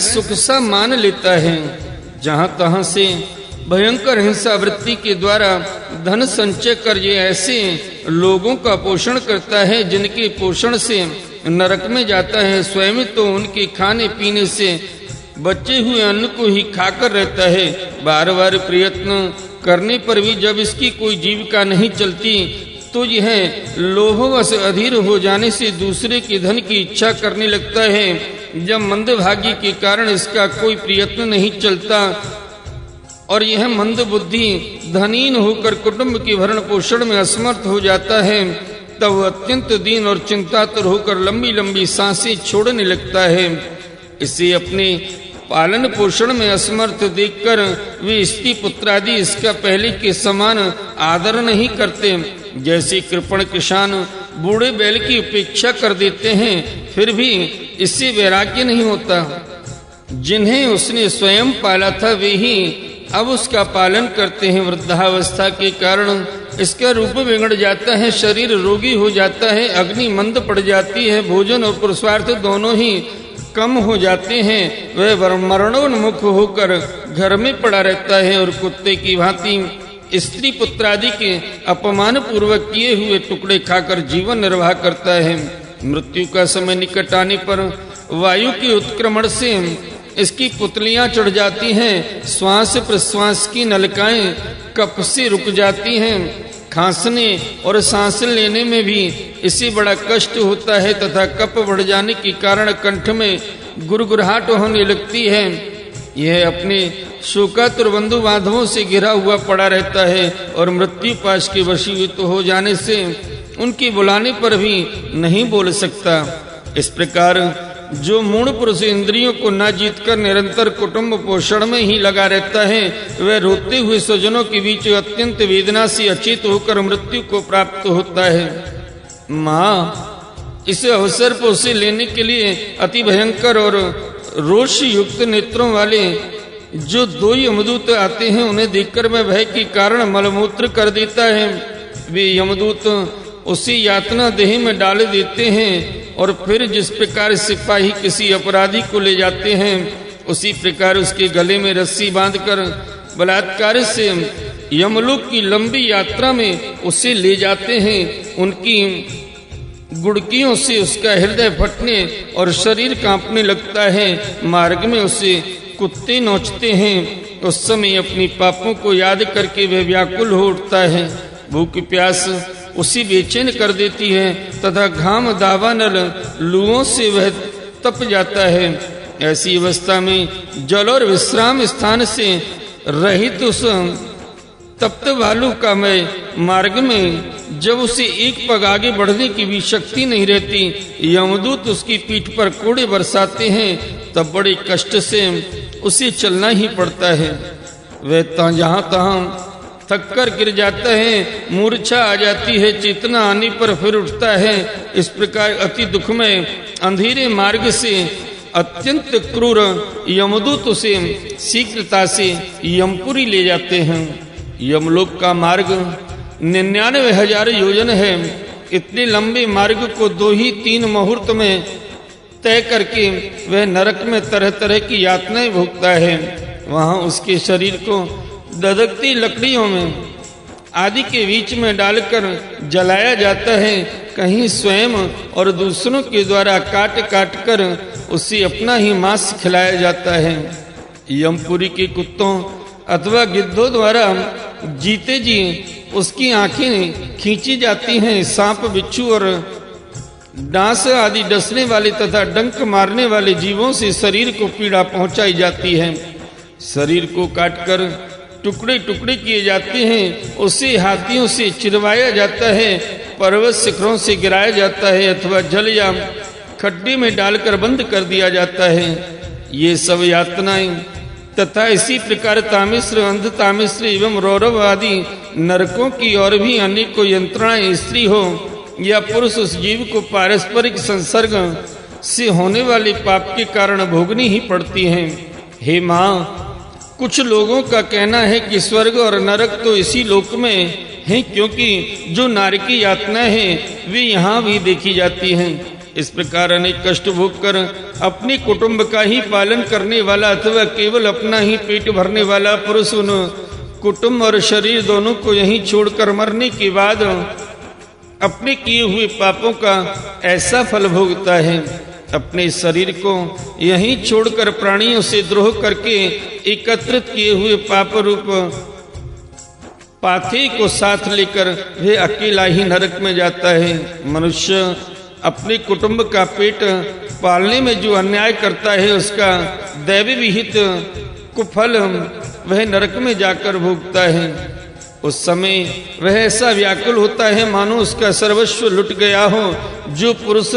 सुख सा मान लेता है। जहां तहां से भयंकर हिंसा वृत्ति के द्वारा धन संचय कर ये ऐसे लोगों का पोषण करता है जिनके पोषण से नरक में जाता है। स्वयं तो उनके खाने पीने से बचे हुए अन्न को ही खाकर रहता है। बार बार प्रयत्न करने पर भी जब इसकी कोई जीविका नहीं चलती तो यह लोभवश अधीर हो जाने से दूसरे के धन की इच्छा करने लगता है। जब मंदभागी के कारण इसका कोई प्रयत्न नहीं चलता और यह मंद बुद्धि धनीन होकर कुटुंब के भरण पोषण में असमर्थ हो जाता है, तब वह अत्यंत दीन और चिंतातुर होकर लंबी लंबी सांसें छोड़ने लगता है। इसे अपने पालन पोषण में असमर्थ देखकर वे स्त्री पुत्रादि इसका पहले के समान आदर नहीं करते। जैसे कृपण किसान बूढ़े बैल की उपेक्षा कर देते हैं, फिर भी इससे वैराग्य नहीं होता। जिन्हें उसने स्वयं पाला था वे ही अब उसका पालन करते हैं। वृद्धावस्था के कारण इसका रूप बिगड़ जाता है, शरीर रोगी हो जाता है, अग्नि मंद पड़ जाती है, भोजन और पुरुषार्थ दोनों ही कम हो जाते हैं। वह मरणोन्मुख होकर घर में पड़ा रहता है और कुत्ते की भांति स्त्री पुत्रादि के अपमान पूर्वक किए हुए टुकड़े खाकर जीवन निर्वाह करता है। मृत्यु का समय निकट आने पर वायु के उत्क्रमण से इसकी पुतलियां चढ़ जाती हैं, श्वास प्रश्वास की नलिकाएं कफ से रुक जाती हैं, खांसने और सांस लेने में भी इसे बड़ा कष्ट होता है तथा कफ बढ़ जाने के कारण कंठ में गुरगुराहट होने लगती है। यह अपने शोकातुर बंधु बांधवों से घिरा हुआ पड़ा रहता है और मृत्यु पाश के वशीभूत हो जाने से उनके बुलाने पर भी नहीं बोल सकता। इस प्रकार जो मूढ़ पुरुष इंद्रियों को न जीतकर निरंतर कुटुंब पोषण में ही लगा रहता है, वह रोते हुए स्वजनों के बीच अत्यंत वेदना से अचेत होकर मृत्यु को प्राप्त होता है। माँ इस अवसर पर उसे लेने के लिए अति भयंकर और रोष युक्त नेत्रों वाले जो दो यमदूत आते हैं, उन्हें देखकर मैं भय के कारण मलमूत्र कर देता है। वे यमदूत उसी यातना देह में डाल देते हैं और फिर जिस प्रकार सिपाही किसी अपराधी को ले जाते हैं, उसी प्रकार उसके गले में रस्सी बांधकर बलात्कार से यमलोक की लंबी यात्रा में उसे ले जाते हैं। उनकी गुड़कियों से उसका हृदय फटने और शरीर कांपने लगता है। मार्ग में उसे कुत्ते नोचते हैं। उस समय अपनी पापों को याद करके वह व्याकुल हो उठता है। भूख प्यास उसी बेचैन कर देती है तथा घाम दावानल लुओं से वह तप जाता है। ऐसी अवस्था में जल और विश्राम स्थान से रहित उस तप्त भालू का मार्ग में जब उसे एक पग आगे बढ़ने की भी शक्ति नहीं रहती, यमदूत उसकी पीठ पर कोड़े बरसाते हैं, तब बड़े कष्ट से उसे चलना ही पड़ता है। वह जहां तहां थक कर गिर जाता है, मूर्छा आ जाती है, चेतना आने पर फिर उठता है। इस प्रकार अति दुखमय अंधेरे मार्ग से अत्यंत क्रूर यमदूत उसे शीघ्रता से यमपुरी ले जाते हैं। यमलोक का मार्ग 99,000 योजन है। इतने लंबे मार्ग को 2 ही 3 मुहूर्त में तय करके वह नरक में तरह तरह की यातनाएं भोगता है। वहां उसके शरीर को दधकती लकड़ियों में आदि के बीच में डालकर जलाया जाता है। कहीं स्वयं और दूसरों के द्वारा काट काट कर उसे अपना ही मांस खिलाया जाता है। यमपुरी के कुत्तों अथवा गिद्धों द्वारा जीते जी उसकी आंखें खींची जाती हैं। सांप बिच्छू और डांस आदि डसने वाले तथा डंक मारने वाले जीवों से शरीर को पीड़ा पहुंचाई जाती है। शरीर को काटकर टुकड़े टुकड़े किए जाते हैं। उसे हाथियों से चिरवाया जाता है, पर्वत शिखरों से गिराया जाता है अथवा जल या खड्डे में डालकर बंद कर दिया जाता है। ये सब यातनाएं तथा इसी प्रकार तामिश्र, अंध तामिश्र एवं रौरव आदि नरकों की और भी अनेकों यंत्रणाएं स्त्री हो या पुरुष उस जीव को पारस्परिक संसर्ग से होने वाले पाप के कारण भोगनी ही पड़ती हैं। हे माँ, कुछ लोगों का कहना है कि स्वर्ग और नरक तो इसी लोक में हैं, क्योंकि जो नारकी यातनाएं हैं वे यहाँ भी देखी जाती हैं। इस प्रकार अनेक कष्ट भोग कर अपने कुटुंब का ही पालन करने वाला अथवा केवल अपना ही पेट भरने वाला पुरुष उन कुटुंब और शरीर दोनों को यहीं छोड़कर मरने के बाद अपने किए हुए पापों का ऐसा फल भोगता है। अपने शरीर को यहीं छोड़कर प्राणियों से द्रोह करके एकत्रित किए हुए पाप रूप पाथे को साथ लेकर वह अकेला ही नरक में जाता है। मनुष्य अपने कुटुंब का पेट पालने में जो अन्याय करता है उसका दैवी विहित कुफल वह नरक में जाकर भोगता है। उस समय वह ऐसा व्याकुल होता है मानो उसका सर्वस्व लुट गया हो। जो पुरुष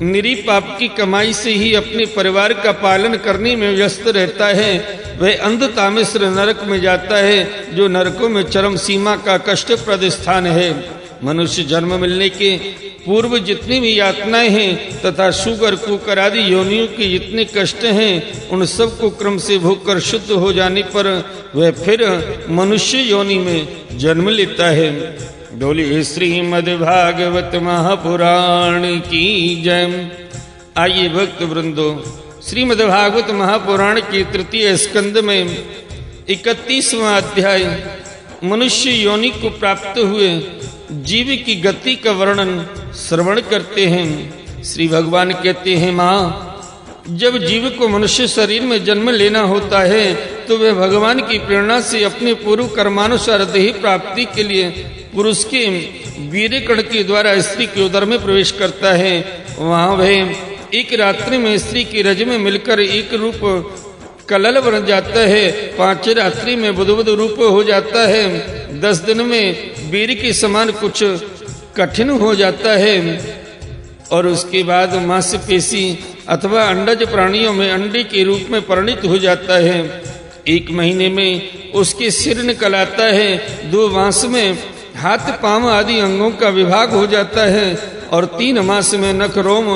निरीह पाप की कमाई से ही अपने परिवार का पालन करने में व्यस्त रहता है वह अंधतामिश्र नरक में जाता है, जो नरकों में चरम सीमा का कष्टप्रद स्थान है। मनुष्य जन्म मिलने के पूर्व जितनी भी यातनाएं हैं तथा शुगर कुकर आदि योनियों के जितने कष्ट हैं उन सब को क्रम से भोगकर शुद्ध हो जाने पर वह फिर मनुष्य योनि में जन्म लेता है। बोलिए श्रीमद् भागवत महापुराण की जय। आइए भक्त वृंदो, श्रीमद् भागवत महापुराण की तृतीय स्कंद में 31वां अध्याय मनुष्य योनि को प्राप्त हुए जीव की गति का वर्णन श्रवण करते हैं। श्री भगवान कहते हैं, माँ, जब जीव को मनुष्य शरीर में जन्म लेना होता है तो वह भगवान की प्रेरणा से अपने पूर्व कर्मानुसार देह प्राप्ति के लिए पुरुष के वीर्य कण के द्वारा स्त्री के उदर में प्रवेश करता है। वहां वह एक रात्रि में स्त्री के रज में मिलकर एक रूप कलल बन जाता है। 5 रात्रि में बुधबुध रूप हो जाता है। 10 दिन में वीर के समान कुछ कठिन हो जाता है और उसके बाद मांसपेशी अथवा अंडज प्राणियों में अंडे के रूप में परिणित हो जाता है। 1 महीने में उसके सिर निकल आता है। 2 मास में हाथ पांव आदि अंगों का विभाग हो जाता है और 3 मास में नख रोम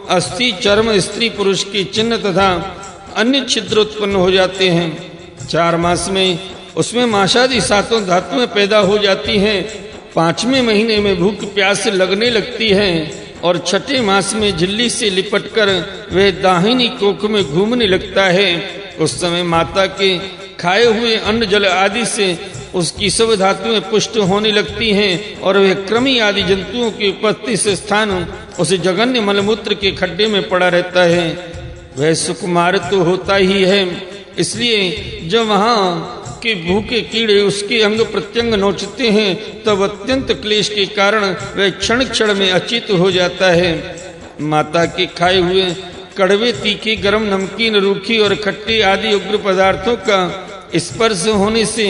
अस्थि चर्म स्त्री पुरुष के चिन्ह तथा अन्य छिद्र उत्पन्न हो जाते हैं। 4 मास में उसमें मांसादि 7 धातुएं पैदा हो जाती हैं। 5वें महीने में भूख प्यास लगने लगती है और 6ठे मास में झिल्ली से लिपटकर वह दाहिनी कोख में घूमने लगता है। उस समय माता के खाए हुए अन्न जल आदि से उसकी सब धातुएं पुष्ट होने लगती हैं और वह कृमि आदि जंतुओं की उपस्थिति से स्थान उस जघन्य मलमूत्र के खड्डे में पड़ा रहता है। वह सुकुमार तो होता ही है, इसलिए जब वहां के भूखे कीड़े उसके अंग प्रत्यंग नोचते हैं तब अत्यंत क्लेश के कारण वह क्षण क्षण में अचित हो जाता है। माता के खाए हुए कड़वे तीखे गर्म नमकीन रूखी और खट्टे आदि उग्र पदार्थों का स्पर्श होने से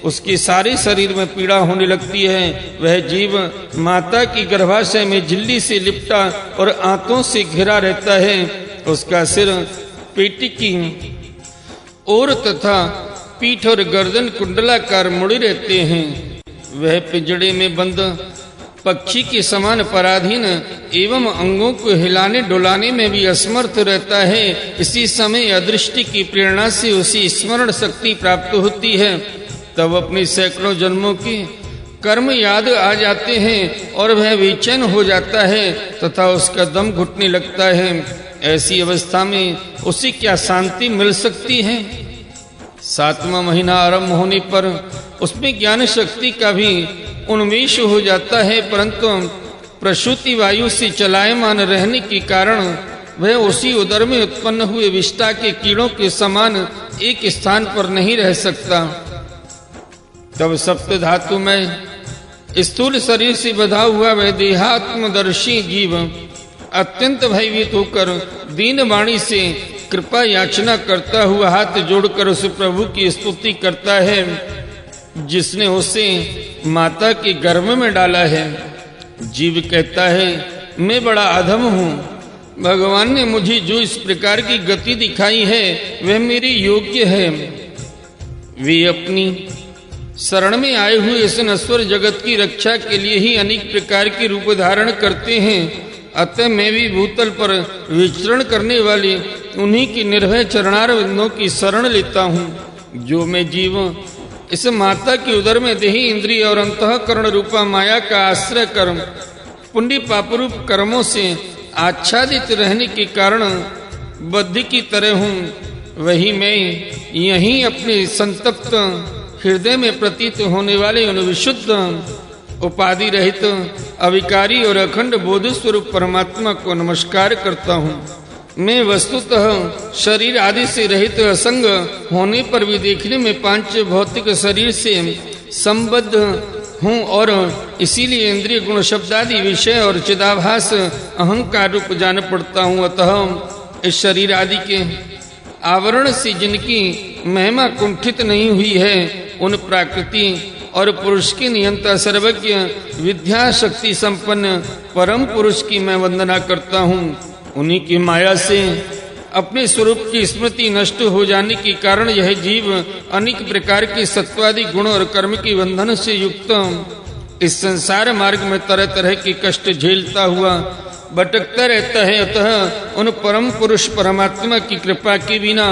उसके सारे शरीर में पीड़ा होने लगती है। वह जीव माता की गर्भाशय में झिल्ली से लिपटा और आंतों से घिरा रहता है। उसका सिर पेट की ओर तथा पीठ और गर्दन कुंडलाकार मुड़े रहते हैं। वह पिंजड़े में बंद पक्षी के समान पराधीन एवं अंगों को हिलाने डुलाने में भी असमर्थ रहता है। इसी समय अदृष्टि की प्रेरणा से उसी स्मरण शक्ति प्राप्त होती है। तब अपने सैकड़ों जन्मों के कर्म याद आ जाते हैं और वह बेचैन हो जाता है तथा उसका दम घुटने लगता है। ऐसी अवस्था में उसे क्या शांति मिल सकती है? 7वां महीना आरंभ होने पर उसमें ज्ञान शक्ति का भी उन्मेष हो जाता है, परंतु प्रसूति वायु से चलायमान रहने के कारण वह उसी उदर में उत्पन्न हुए विष्ठा के कीड़ों के समान एक स्थान पर नहीं रह सकता। तब सप्त धातु में स्थूल शरीर से बधा हुआ वह देहात्मदर्शी जीव अत्यंत भयभीत होकर दीन वाणी से कृपा याचना करता हुआ हाथ जोड़कर उस प्रभु की स्तुति करता है जिसने उसे माता के गर्भ में डाला है। जीव कहता है, मैं बड़ा अधम हूँ। भगवान ने मुझे जो इस प्रकार की गति दिखाई है वह मेरी योग्य है। वे अपनी शरण में आए हुए इस नश्वर जगत की रक्षा के लिए ही अनेक प्रकार के रूप धारण करते हैं। अतः मैं भी भूतल पर विचरण करने वाले उन्हीं की निर्भय चरणार बिंदों की शरण लेता हूँ। जो मैं जीव इस माता के उदर में देही इंद्रिय और अंतःकरण रूपा माया का आश्रय कर पुण्य पापरूप कर्मों से आच्छादित रहने के कारण बद्ध की तरह हूँ, वही मैं यहीं अपने संतप्त हृदय में प्रतीत होने वाले उन विशुद्ध उपाधि रहित अविकारी और अखंड बोध स्वरूप परमात्मा को नमस्कार करता हूँ। मैं वस्तुतः शरीर आदि से रहित असंग होने पर भी देखने में पांच भौतिक शरीर से संबद्ध हूँ और इसीलिए इंद्रिय गुण शब्द आदि विषय और चिदाभास अहंकार रूप जान पड़ता हूँ। अतः इस शरीर आदि के आवरण से जिनकी महिमा कुंठित नहीं हुई है, उन प्राकृति और पुरुष की नियंता सर्वज्ञ विद्या शक्ति संपन्न परम पुरुष की मैं वंदना करता हूँ। उन्हीं की माया से अपने स्वरूप की स्मृति नष्ट हो जाने के कारण यह जीव अनेक प्रकार के सत्वादि गुण और कर्म के बंधन से युक्त इस संसार मार्ग में तरह तरह के कष्ट झेलता हुआ भटकता रहता है। अतः उन परम पुरुष परमात्मा की कृपा के बिना